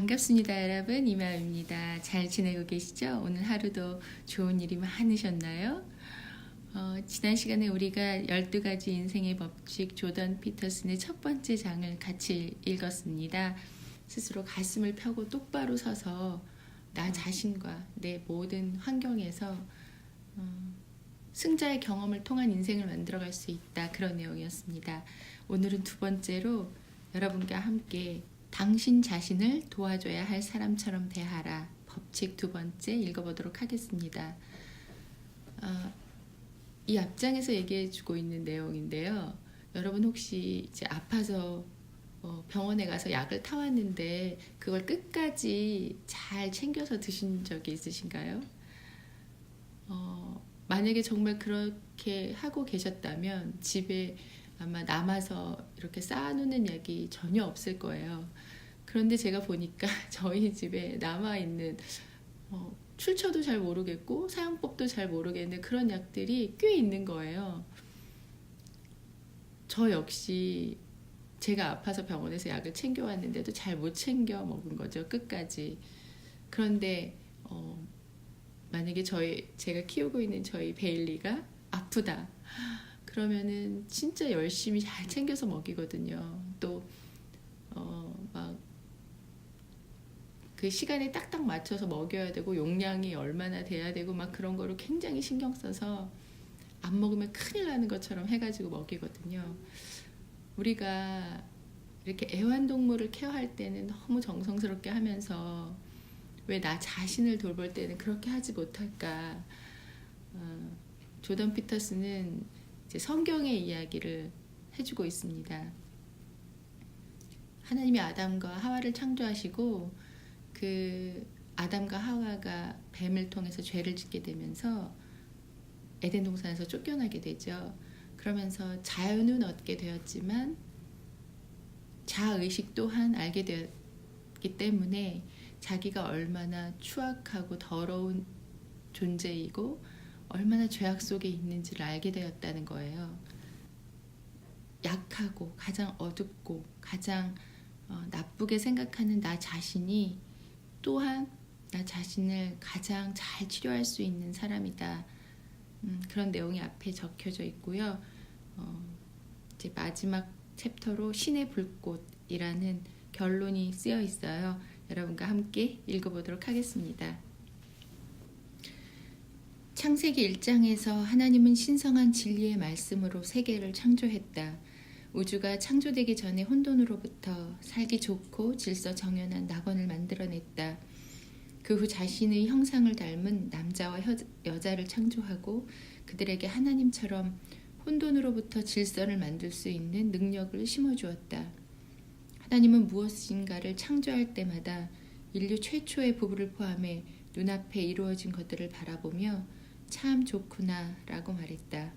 반갑습니다, 여러분. 이마입니다. 잘 지내고 계시죠? 오늘 하루도 좋은 일이 많으셨나요? 지난 시간에 우리가 12가지 인생의 법칙 조던 피터슨의 첫 번째 장을 같이 읽었습니다. 스스로 가슴을 펴고 똑바로 서서 나 자신과 내 모든 환경에서 승자의 경험을 통한 인생을 만들어갈 수 있다. 그런 내용이었습니다. 오늘은 두 번째로 여러분과 함께 당신 자신을 도와줘야 할 사람처럼 대하라. 법칙 두 번째 읽어보도록 하겠습니다. 이 앞장에서 얘기해주고 있는 내용인데요. 여러분 혹시 이제 아파서 병원에 가서 약을 타왔는데 그걸 끝까지 잘 챙겨서 드신 적이 있으신가요? 만약에 정말 그렇게 하고 계셨다면 집에 아마 남아서 이렇게 쌓아놓는 약이 전혀 없을 거예요. 그런데 제가 보니까 저희 집에 남아있는 출처도 잘 모르겠고 사용법도 잘 모르겠는 그런 약들이 꽤 있는 거예요. 저 역시 제가 아파서 병원에서 약을 챙겨왔는데도 잘 못 챙겨 먹은 거죠, 끝까지. 그런데 만약에 제가 키우고 있는 저희 베일리가 아프다 그러면은 진짜 열심히 잘 챙겨서 먹이거든요. 또 막 그 시간에 딱딱 맞춰서 먹여야 되고 용량이 얼마나 돼야 되고 막 그런 거를 굉장히 신경 써서 안 먹으면 큰일 나는 것처럼 해가지고 먹이거든요. 우리가 이렇게 애완동물을 케어할 때는 너무 정성스럽게 하면서 왜 나 자신을 돌볼 때는 그렇게 하지 못할까? 조던 피터슨은 이제 성경의 이야기를 해주고 있습니다. 하나님이 아담과 하와를 창조하시고 그 아담과 하와가 뱀을 통해서 죄를 짓게 되면서 에덴 동산에서 쫓겨나게 되죠. 그러면서 자유는 얻게 되었지만 자의식 또한 알게 되었기 때문에 자기가 얼마나 추악하고 더러운 존재이고 얼마나 죄악 속에 있는지를 알게 되었다는 거예요. 약하고 가장 어둡고 가장 나쁘게 생각하는 나 자신이 또한 나 자신을 가장 잘 치료할 수 있는 사람이다. 그런 내용이 앞에 적혀져 있고요. 이제 마지막 챕터로 신의 불꽃이라는 결론이 쓰여 있어요. 여러분과 함께 읽어보도록 하겠습니다. 창세기 1장에서 하나님은 신성한 진리의 말씀으로 세계를 창조했다. 우주가 창조되기 전에 혼돈으로부터 살기 좋고 질서 정연한 낙원을 만들어냈다. 그 후 자신의 형상을 닮은 남자와 여자를 창조하고 그들에게 하나님처럼 혼돈으로부터 질서를 만들 수 있는 능력을 심어주었다. 하나님은 무엇인가를 창조할 때마다 인류 최초의 부부를 포함해 눈앞에 이루어진 것들을 바라보며 참 좋구나 라고 말했다.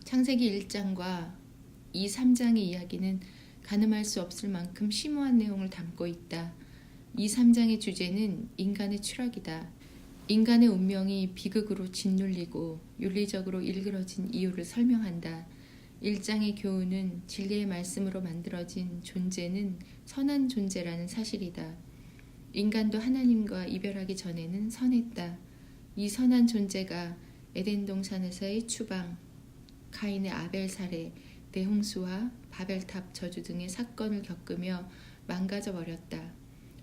창세기 1장과 2, 3장의 이야기는 가늠할 수 없을 만큼 심오한 내용을 담고 있다. 2, 3장의 주제는 인간의 추락이다. 인간의 운명이 비극으로 짓눌리고 윤리적으로 일그러진 이유를 설명한다. 1장의 교훈은 진리의 말씀으로 만들어진 존재는 선한 존재라는 사실이다. 인간도 하나님과 이별하기 전에는 선했다. 이 선한 존재가 에덴 동산에서의 추방, 가인의 아벨 살해, 대홍수와 바벨탑 저주 등의 사건을 겪으며 망가져 버렸다.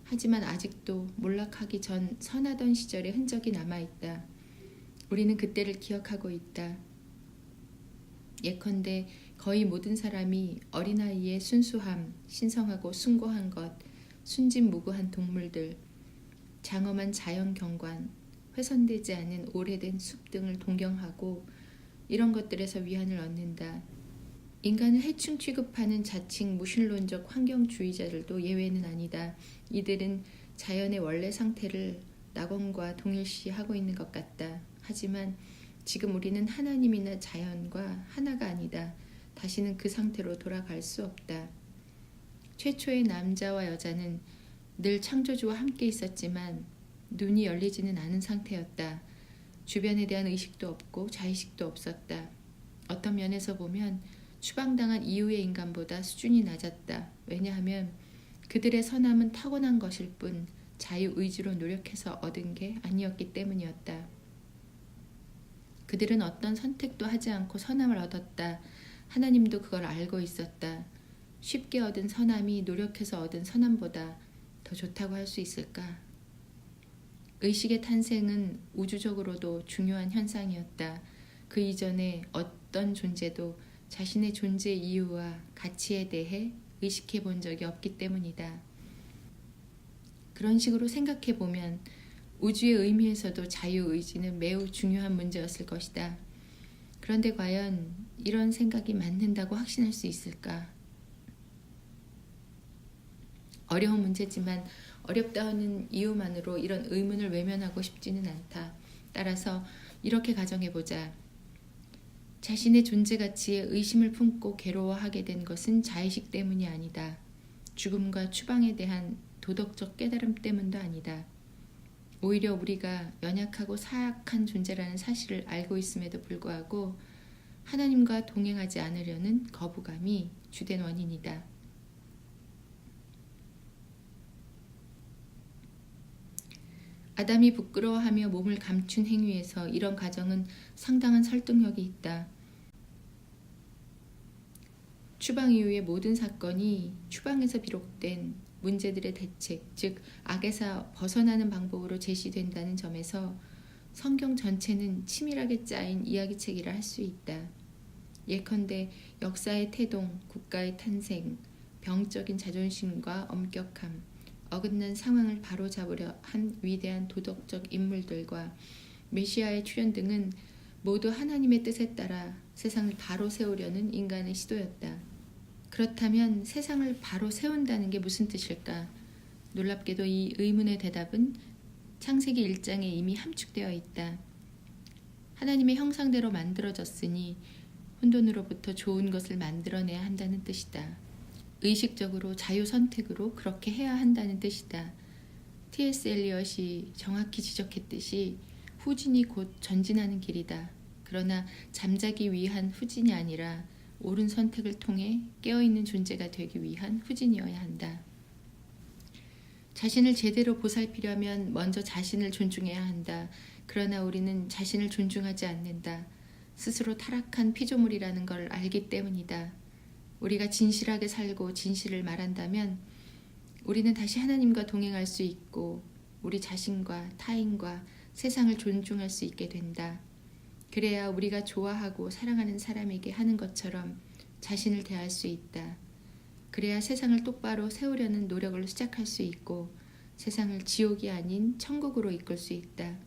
하지만 아직도 몰락하기 전 선하던 시절의 흔적이 남아있다. 우리는 그때를 기억하고 있다. 예컨대 거의 모든 사람이 어린아이의 순수함, 신성하고 숭고한 것, 순진무구한 동물들, 장엄한 자연 경관, 훼손되지 않은 오래된 숲 등을 동경하고 이런 것들에서 위안을 얻는다. 인간을 해충 취급하는 자칭 무신론적 환경주의자들도 예외는 아니다. 이들은 자연의 원래 상태를 낙원과 동일시하고 있는 것 같다. 하지만 지금 우리는 하나님이나 자연과 하나가 아니다. 다시는 그 상태로 돌아갈 수 없다. 최초의 남자와 여자는 늘 창조주와 함께 있었지만 눈이 열리지는 않은 상태였다. 주변에 대한 의식도 없고 자의식도 없었다. 어떤 면에서 보면 추방당한 이후의 인간보다 수준이 낮았다. 왜냐하면 그들의 선함은 타고난 것일 뿐 자유의지로 노력해서 얻은 게 아니었기 때문이었다. 그들은 어떤 선택도 하지 않고 선함을 얻었다. 하나님도 그걸 알고 있었다. 쉽게 얻은 선함이 노력해서 얻은 선함보다 더 좋다고 할 수 있을까? 의식의 탄생은 우주적으로도 중요한 현상이었다. 그 이전에 어떤 존재도 자신의 존재 이유와 가치에 대해 의식해 본 적이 없기 때문이다. 그런 식으로 생각해 보면 우주의 의미에서도 자유의지는 매우 중요한 문제였을 것이다. 그런데 과연 이런 생각이 맞는다고 확신할 수 있을까? 어려운 문제지만 어렵다 하는 이유만으로 이런 의문을 외면하고 싶지는 않다. 따라서 이렇게 가정해보자. 자신의 존재 가치에 의심을 품고 괴로워하게 된 것은 자의식 때문이 아니다. 죽음과 추방에 대한 도덕적 깨달음 때문도 아니다. 오히려 우리가 연약하고 사악한 존재라는 사실을 알고 있음에도 불구하고 하나님과 동행하지 않으려는 거부감이 주된 원인이다. 아담이 부끄러워하며 몸을 감춘 행위에서 이런 가정은 상당한 설득력이 있다. 추방 이후의 모든 사건이 추방에서 비롯된 문제들의 대책, 즉 악에서 벗어나는 방법으로 제시된다는 점에서 성경 전체는 치밀하게 짜인 이야기책이라 할 수 있다. 예컨대 역사의 태동, 국가의 탄생, 병적인 자존심과 엄격함, 어긋난 상황을 바로잡으려 한 위대한 도덕적 인물들과 메시아의 출현 등은 모두 하나님의 뜻에 따라 세상을 바로 세우려는 인간의 시도였다. 그렇다면 세상을 바로 세운다는 게 무슨 뜻일까? 놀랍게도 이 의문의 대답은 창세기 1장에 이미 함축되어 있다. 하나님의 형상대로 만들어졌으니 혼돈으로부터 좋은 것을 만들어내야 한다는 뜻이다. 의식적으로 자유선택으로 그렇게 해야 한다는 뜻이다. T.S. 엘리엇이 정확히 지적했듯이 후진이 곧 전진하는 길이다. 그러나 잠자기 위한 후진이 아니라 옳은 선택을 통해 깨어있는 존재가 되기 위한 후진이어야 한다. 자신을 제대로 보살피려면 먼저 자신을 존중해야 한다. 그러나 우리는 자신을 존중하지 않는다. 스스로 타락한 피조물이라는 걸 알기 때문이다. 우리가 진실하게 살고 진실을 말한다면 우리는 다시 하나님과 동행할 수 있고 우리 자신과 타인과 세상을 존중할 수 있게 된다. 그래야 우리가 좋아하고 사랑하는 사람에게 하는 것처럼 자신을 대할 수 있다. 그래야 세상을 똑바로 세우려는 노력을 시작할 수 있고 세상을 지옥이 아닌 천국으로 이끌 수 있다.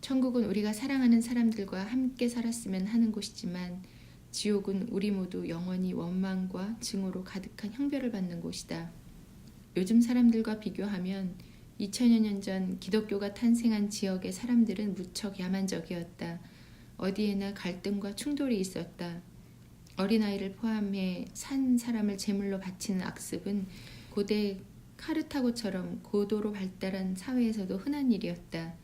천국은 우리가 사랑하는 사람들과 함께 살았으면 하는 곳이지만 지옥은 우리 모두 영원히 원망과 증오로 가득한 형벌을 받는 곳이다. 요즘 사람들과 비교하면 2000여 년 전 기독교가 탄생한 지역의 사람들은 무척 야만적이었다. 어디에나 갈등과 충돌이 있었다. 어린아이를 포함해 산 사람을 제물로 바치는 악습은 고대 카르타고처럼 고도로 발달한 사회에서도 흔한 일이었다.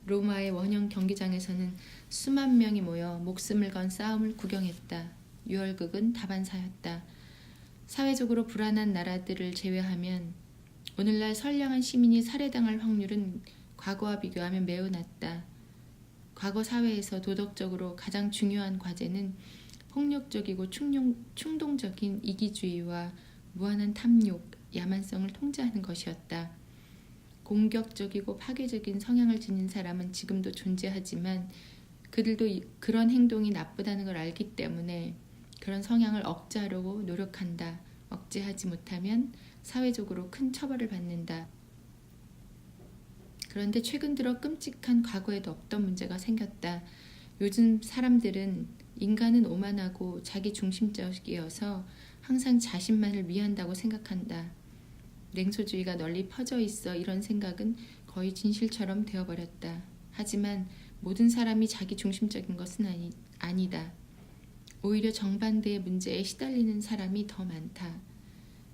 로마의 원형 경기장에서는 수만 명이 모여 목숨을 건 싸움을 구경했다. 유월극은 다반사였다. 사회적으로 불안한 나라들을 제외하면 오늘날 선량한 시민이 살해당할 확률은 과거와 비교하면 매우 낮다. 과거 사회에서 도덕적으로 가장 중요한 과제는 폭력적이고 충동적인 이기주의와 무한한 탐욕, 야만성을 통제하는 것이었다. 공격적이고 파괴적인 성향을 지닌 사람은 지금도 존재하지만 그들도 그런 행동이 나쁘다는 걸 알기 때문에 그런 성향을 억제하려고 노력한다. 억제하지 못하면 사회적으로 큰 처벌을 받는다. 그런데 최근 들어 끔찍한 과거에도 없던 문제가 생겼다. 요즘 사람들은 인간은 오만하고 자기 중심적이어서 항상 자신만을 위한다고 생각한다. 냉소주의가 널리 퍼져 있어 이런 생각은 거의 진실처럼 되어버렸다. 하지만 모든 사람이 자기 중심적인 것은 아니다. 오히려 정반대의 문제에 시달리는 사람이 더 많다.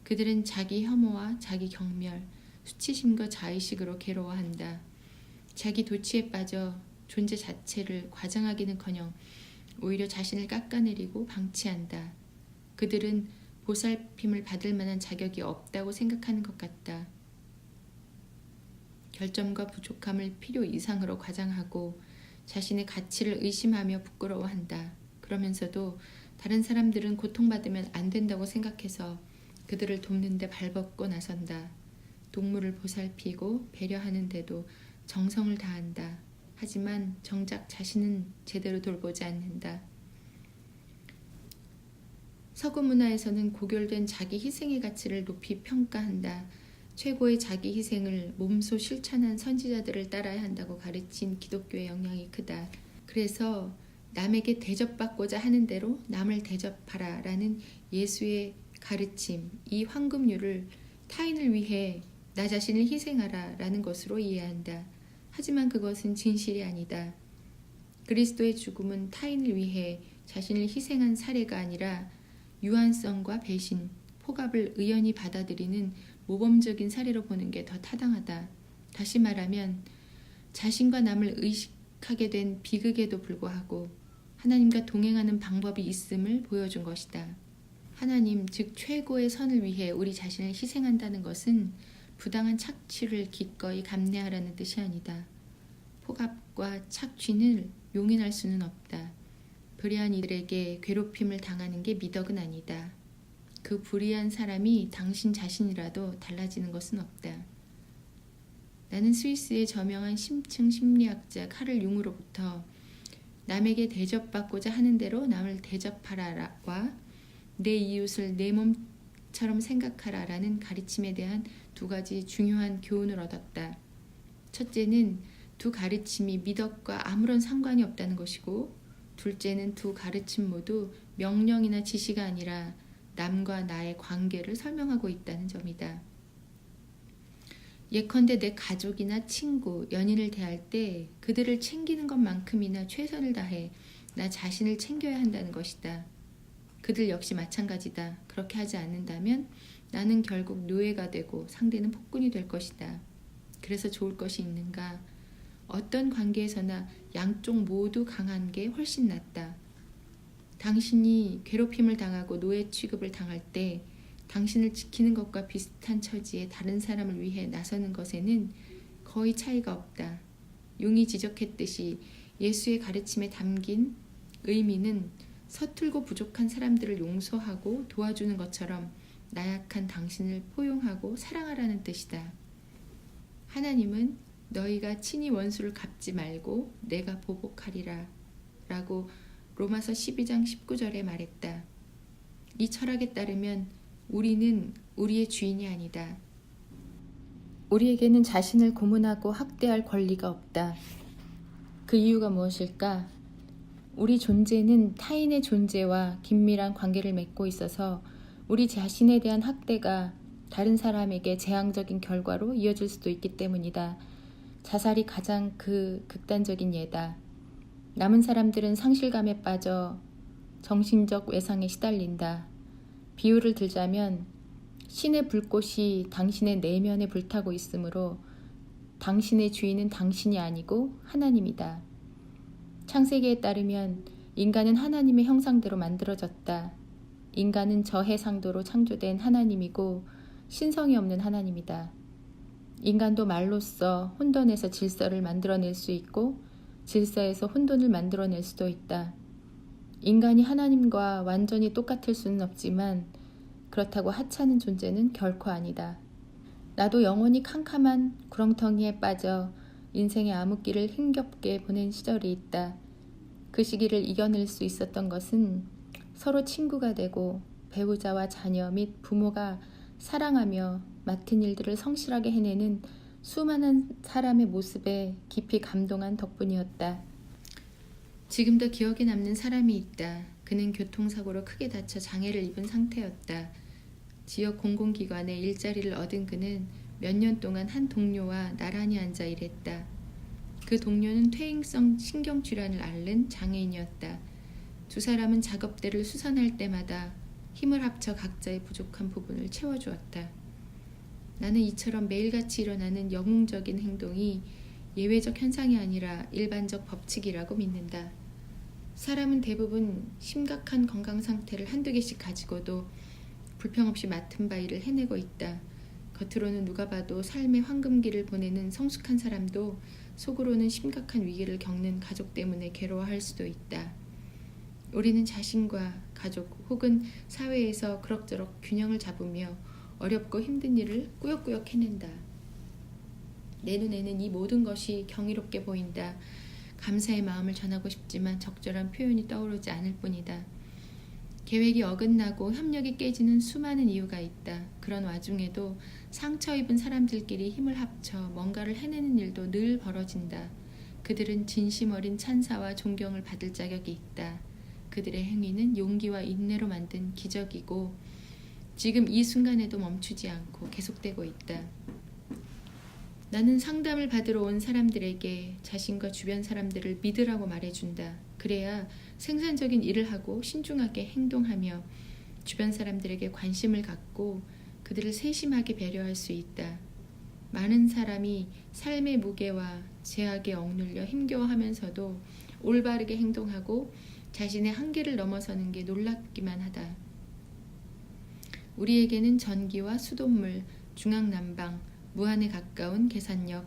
그들은 자기 혐오와 자기 경멸, 수치심과 자의식으로 괴로워한다. 자기 도취에 빠져 존재 자체를 과장하기는커녕 오히려 자신을 깎아내리고 방치한다. 그들은 보살핌을 받을 만한 자격이 없다고 생각하는 것 같다. 결점과 부족함을 필요 이상으로 과장하고 자신의 가치를 의심하며 부끄러워한다. 그러면서도 다른 사람들은 고통받으면 안 된다고 생각해서 그들을 돕는 데 발벗고 나선다. 동물을 보살피고 배려하는데도 정성을 다한다. 하지만 정작 자신은 제대로 돌보지 않는다. 서구 문화에서는 고결된 자기 희생의 가치를 높이 평가한다. 최고의 자기 희생을 몸소 실천한 선지자들을 따라야 한다고 가르친 기독교의 영향이 크다. 그래서 남에게 대접받고자 하는 대로 남을 대접하라 라는 예수의 가르침, 이 황금률을 타인을 위해 나 자신을 희생하라 라는 것으로 이해한다. 하지만 그것은 진실이 아니다. 그리스도의 죽음은 타인을 위해 자신을 희생한 사례가 아니라 유한성과 배신, 포갑을 의연히 받아들이는 모범적인 사례로 보는 게 더 타당하다. 다시 말하면 자신과 남을 의식하게 된 비극에도 불구하고 하나님과 동행하는 방법이 있음을 보여준 것이다. 하나님, 즉 최고의 선을 위해 우리 자신을 희생한다는 것은 부당한 착취를 기꺼이 감내하라는 뜻이 아니다. 포갑과 착취를 용인할 수는 없다. 불의한 이들에게 괴롭힘을 당하는 게 미덕은 아니다. 그 불의한 사람이 당신 자신이라도 달라지는 것은 없다. 나는 스위스의 저명한 심층 심리학자 카를 융으로부터 남에게 대접받고자 하는 대로 남을 대접하라와 내 이웃을 내 몸처럼 생각하라라는 가르침에 대한 두 가지 중요한 교훈을 얻었다. 첫째는 두 가르침이 미덕과 아무런 상관이 없다는 것이고, 둘째는 두 가르침 모두 명령이나 지시가 아니라 남과 나의 관계를 설명하고 있다는 점이다. 예컨대 내 가족이나 친구, 연인을 대할 때 그들을 챙기는 것만큼이나 최선을 다해 나 자신을 챙겨야 한다는 것이다. 그들 역시 마찬가지다. 그렇게 하지 않는다면 나는 결국 노예가 되고 상대는 폭군이 될 것이다. 그래서 좋을 것이 있는가? 어떤 관계에서나 양쪽 모두 강한 게 훨씬 낫다. 당신이 괴롭힘을 당하고 노예 취급을 당할 때 당신을 지키는 것과 비슷한 처지의 다른 사람을 위해 나서는 것에는 거의 차이가 없다. 융이 지적했듯이 예수의 가르침에 담긴 의미는 서툴고 부족한 사람들을 용서하고 도와주는 것처럼 나약한 당신을 포용하고 사랑하라는 뜻이다. 하나님은 너희가 친히 원수를 갚지 말고 내가 보복하리라 라고 로마서 12장 19절에 말했다. 이 철학에 따르면 우리는 우리의 주인이 아니다. 우리에게는 자신을 고문하고 학대할 권리가 없다. 그 이유가 무엇일까? 우리 존재는 타인의 존재와 긴밀한 관계를 맺고 있어서 우리 자신에 대한 학대가 다른 사람에게 재앙적인 결과로 이어질 수도 있기 때문이다. 자살이 가장 극단적인 예다. 남은 사람들은 상실감에 빠져 정신적 외상에 시달린다. 비유를 들자면 신의 불꽃이 당신의 내면에 불타고 있으므로 당신의 주인은 당신이 아니고 하나님이다. 창세기에 따르면 인간은 하나님의 형상대로 만들어졌다. 인간은 저해상도로 창조된 하나님이고 신성이 없는 하나님이다. 인간도 말로써 혼돈에서 질서를 만들어낼 수 있고 질서에서 혼돈을 만들어낼 수도 있다. 인간이 하나님과 완전히 똑같을 수는 없지만 그렇다고 하찮은 존재는 결코 아니다. 나도 영원히 캄캄한 구렁텅이에 빠져 인생의 암흑기를 힘겹게 보낸 시절이 있다. 그 시기를 이겨낼 수 있었던 것은 서로 친구가 되고 배우자와 자녀 및 부모가 사랑하며 맡은 일들을 성실하게 해내는 수많은 사람의 모습에 깊이 감동한 덕분이었다. 지금도 기억에 남는 사람이 있다. 그는 교통사고로 크게 다쳐 장애를 입은 상태였다. 지역 공공기관에 일자리를 얻은 그는 몇 년 동안 한 동료와 나란히 앉아 일했다. 그 동료는 퇴행성 신경질환을 앓는 장애인이었다. 두 사람은 작업대를 수선할 때마다 힘을 합쳐 각자의 부족한 부분을 채워주었다. 나는 이처럼 매일같이 일어나는 영웅적인 행동이 예외적 현상이 아니라 일반적 법칙이라고 믿는다. 사람은 대부분 심각한 건강 상태를 한두 개씩 가지고도 불평 없이 맡은 바 일을 해내고 있다. 겉으로는 누가 봐도 삶의 황금기를 보내는 성숙한 사람도 속으로는 심각한 위기를 겪는 가족 때문에 괴로워할 수도 있다. 우리는 자신과 가족 혹은 사회에서 그럭저럭 균형을 잡으며 어렵고 힘든 일을 꾸역꾸역 해낸다. 내 눈에는 이 모든 것이 경이롭게 보인다. 감사의 마음을 전하고 싶지만 적절한 표현이 떠오르지 않을 뿐이다. 계획이 어긋나고 협력이 깨지는 수많은 이유가 있다. 그런 와중에도 상처 입은 사람들끼리 힘을 합쳐 뭔가를 해내는 일도 늘 벌어진다. 그들은 진심 어린 찬사와 존경을 받을 자격이 있다. 그들의 행위는 용기와 인내로 만든 기적이고 지금 이 순간에도 멈추지 않고 계속되고 있다. 나는 상담을 받으러 온 사람들에게 자신과 주변 사람들을 믿으라고 말해준다. 그래야 생산적인 일을 하고 신중하게 행동하며 주변 사람들에게 관심을 갖고 그들을 세심하게 배려할 수 있다. 많은 사람이 삶의 무게와 제약에 억눌려 힘겨워하면서도 올바르게 행동하고 자신의 한계를 넘어서는 게 놀랍기만 하다. 우리에게는 전기와 수돗물, 중앙난방, 무한에 가까운 계산력,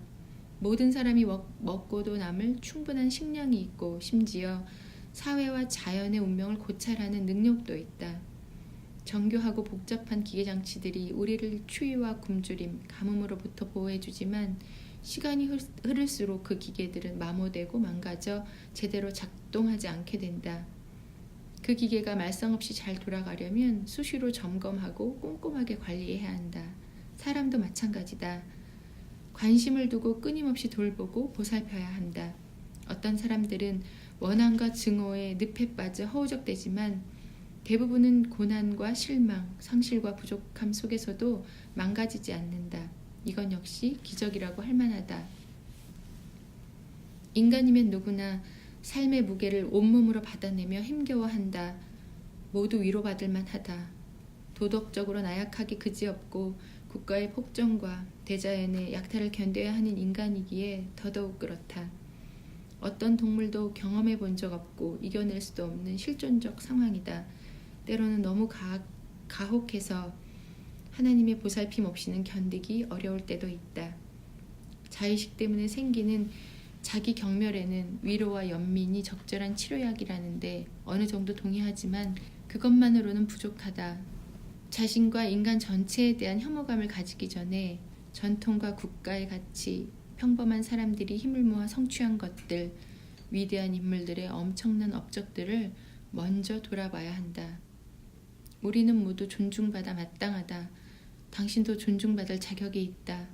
모든 사람이 먹고도 남을 충분한 식량이 있고 심지어 사회와 자연의 운명을 고찰하는 능력도 있다. 정교하고 복잡한 기계장치들이 우리를 추위와 굶주림, 가뭄으로부터 보호해주지만 시간이 흐를수록 그 기계들은 마모되고 망가져 제대로 작동하지 않게 된다. 그 기계가 말썽 없이 잘 돌아가려면 수시로 점검하고 꼼꼼하게 관리해야 한다. 사람도 마찬가지다. 관심을 두고 끊임없이 돌보고 보살펴야 한다. 어떤 사람들은 원한과 증오에 늪에 빠져 허우적대지만 대부분은 고난과 실망, 상실과 부족함 속에서도 망가지지 않는다. 이건 역시 기적이라고 할 만하다. 인간이면 누구나 삶의 무게를 온몸으로 받아내며 힘겨워한다. 모두 위로받을 만하다. 도덕적으로 나약하기 그지없고 국가의 폭정과 대자연의 약탈을 견뎌야 하는 인간이기에 더더욱 그렇다. 어떤 동물도 경험해 본 적 없고 이겨낼 수도 없는 실존적 상황이다. 때로는 너무 가혹해서 하나님의 보살핌 없이는 견디기 어려울 때도 있다. 자의식 때문에 생기는 자기 경멸에는 위로와 연민이 적절한 치료약이라는데 어느 정도 동의하지만 그것만으로는 부족하다. 자신과 인간 전체에 대한 혐오감을 가지기 전에 전통과 국가의 가치, 평범한 사람들이 힘을 모아 성취한 것들, 위대한 인물들의 엄청난 업적들을 먼저 돌아봐야 한다. 우리는 모두 존중받아 마땅하다. 당신도 존중받을 자격이 있다.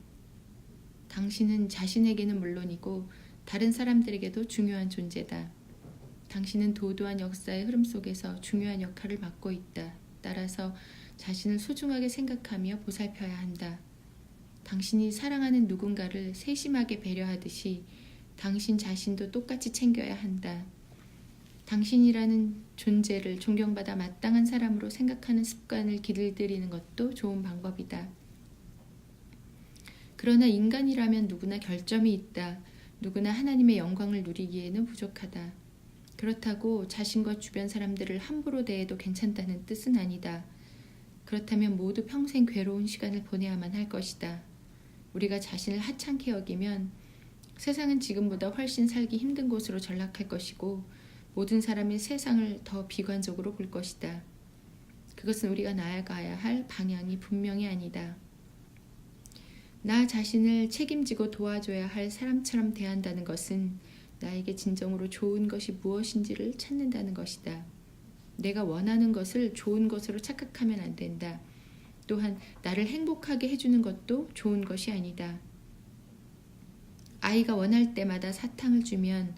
당신은 자신에게는 물론이고 다른 사람들에게도 중요한 존재다. 당신은 도도한 역사의 흐름 속에서 중요한 역할을 맡고 있다. 따라서 자신을 소중하게 생각하며 보살펴야 한다. 당신이 사랑하는 누군가를 세심하게 배려하듯이 당신 자신도 똑같이 챙겨야 한다. 당신이라는 존재를 존경받아 마땅한 사람으로 생각하는 습관을 길들이는 것도 좋은 방법이다. 그러나 인간이라면 누구나 결점이 있다. 누구나 하나님의 영광을 누리기에는 부족하다. 그렇다고 자신과 주변 사람들을 함부로 대해도 괜찮다는 뜻은 아니다. 그렇다면 모두 평생 괴로운 시간을 보내야만 할 것이다. 우리가 자신을 하찮게 여기면 세상은 지금보다 훨씬 살기 힘든 곳으로 전락할 것이고 모든 사람이 세상을 더 비관적으로 볼 것이다. 그것은 우리가 나아가야 할 방향이 분명히 아니다. 나 자신을 책임지고 도와줘야 할 사람처럼 대한다는 것은 나에게 진정으로 좋은 것이 무엇인지를 찾는다는 것이다. 내가 원하는 것을 좋은 것으로 착각하면 안 된다. 또한 나를 행복하게 해주는 것도 좋은 것이 아니다. 아이가 원할 때마다 사탕을 주면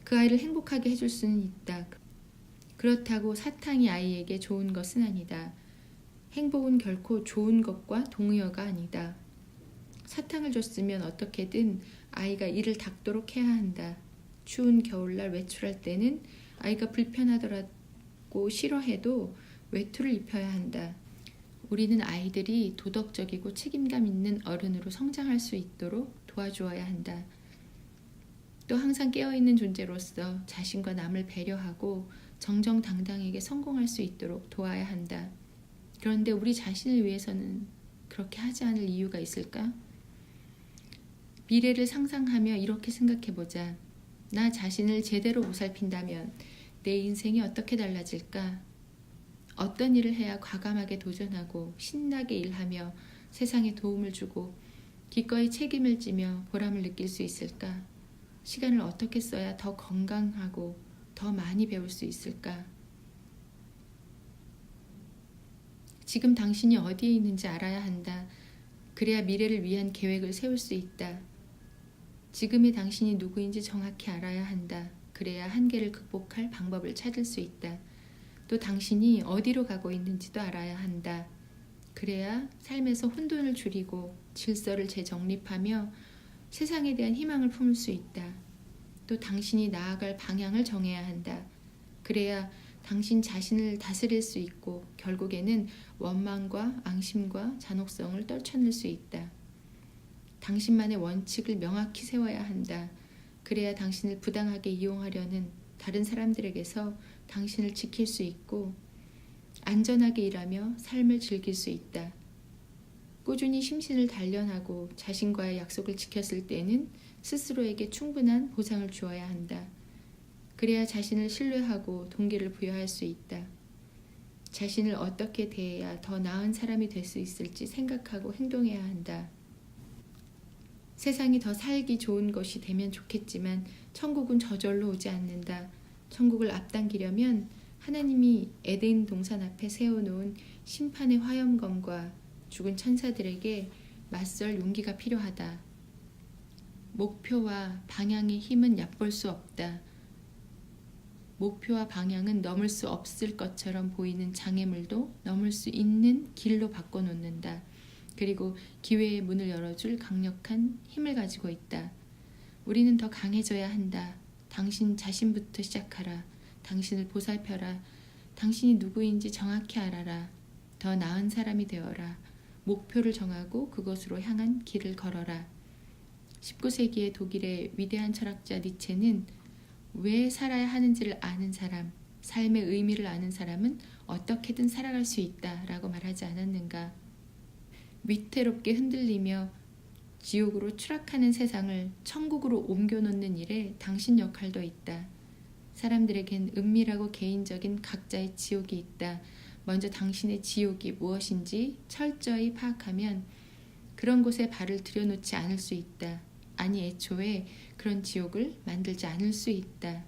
그 아이를 행복하게 해줄 수는 있다. 그렇다고 사탕이 아이에게 좋은 것은 아니다. 행복은 결코 좋은 것과 동의어가 아니다. 사탕을 줬으면 어떻게든 아이가 이를 닦도록 해야 한다. 추운 겨울날 외출할 때는 아이가 불편하더라고 싫어해도 외투를 입혀야 한다. 우리는 아이들이 도덕적이고 책임감 있는 어른으로 성장할 수 있도록 도와주어야 한다. 또 항상 깨어있는 존재로서 자신과 남을 배려하고 정정당당하게 성공할 수 있도록 도와야 한다. 그런데 우리 자신을 위해서는 그렇게 하지 않을 이유가 있을까? 미래를 상상하며 이렇게 생각해보자. 나 자신을 제대로 보살핀다면 내 인생이 어떻게 달라질까? 어떤 일을 해야 과감하게 도전하고 신나게 일하며 세상에 도움을 주고 기꺼이 책임을 지며 보람을 느낄 수 있을까? 시간을 어떻게 써야 더 건강하고 더 많이 배울 수 있을까? 지금 당신이 어디에 있는지 알아야 한다. 그래야 미래를 위한 계획을 세울 수 있다. 지금의 당신이 누구인지 정확히 알아야 한다. 그래야 한계를 극복할 방법을 찾을 수 있다. 또 당신이 어디로 가고 있는지도 알아야 한다. 그래야 삶에서 혼돈을 줄이고 질서를 재정립하며 세상에 대한 희망을 품을 수 있다. 또 당신이 나아갈 방향을 정해야 한다. 그래야 당신 자신을 다스릴 수 있고 결국에는 원망과 앙심과 잔혹성을 떨쳐낼 수 있다. 당신만의 원칙을 명확히 세워야 한다. 그래야 당신을 부당하게 이용하려는 다른 사람들에게서 당신을 지킬 수 있고 안전하게 일하며 삶을 즐길 수 있다. 꾸준히 심신을 단련하고 자신과의 약속을 지켰을 때는 스스로에게 충분한 보상을 주어야 한다. 그래야 자신을 신뢰하고 동기를 부여할 수 있다. 자신을 어떻게 대해야 더 나은 사람이 될 수 있을지 생각하고 행동해야 한다. 세상이 더 살기 좋은 것이 되면 좋겠지만 천국은 저절로 오지 않는다. 천국을 앞당기려면 하나님이 에덴 동산 앞에 세워놓은 심판의 화염검과 죽은 천사들에게 맞설 용기가 필요하다. 목표와 방향의 힘은 얕볼 수 없다. 목표와 방향은 넘을 수 없을 것처럼 보이는 장애물도 넘을 수 있는 길로 바꿔놓는다. 그리고 기회의 문을 열어줄 강력한 힘을 가지고 있다. 우리는 더 강해져야 한다. 당신 자신부터 시작하라. 당신을 보살펴라. 당신이 누구인지 정확히 알아라. 더 나은 사람이 되어라. 목표를 정하고 그것으로 향한 길을 걸어라. 19세기의 독일의 위대한 철학자 니체는 왜 살아야 하는지를 아는 사람, 삶의 의미를 아는 사람은 어떻게든 살아갈 수 있다 라고 말하지 않았는가. 위태롭게 흔들리며 지옥으로 추락하는 세상을 천국으로 옮겨놓는 일에 당신 역할도 있다. 사람들에겐 은밀하고 개인적인 각자의 지옥이 있다. 먼저 당신의 지옥이 무엇인지 철저히 파악하면 그런 곳에 발을 들여놓지 않을 수 있다. 아니 애초에 그런 지옥을 만들지 않을 수 있다.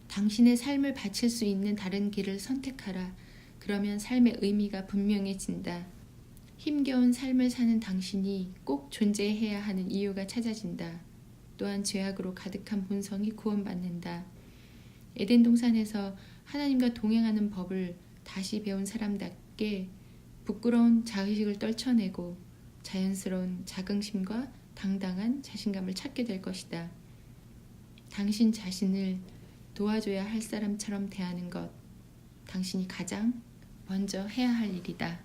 당신의 삶을 바칠 수 있는 다른 길을 선택하라. 그러면 삶의 의미가 분명해진다. 힘겨운 삶을 사는 당신이 꼭 존재해야 하는 이유가 찾아진다. 또한 죄악으로 가득한 본성이 구원받는다. 에덴 동산에서 하나님과 동행하는 법을 다시 배운 사람답게 부끄러운 자의식을 떨쳐내고 자연스러운 자긍심과 당당한 자신감을 찾게 될 것이다. 당신 자신을 도와줘야 할 사람처럼 대하는 것, 당신이 가장 먼저 해야 할 일이다.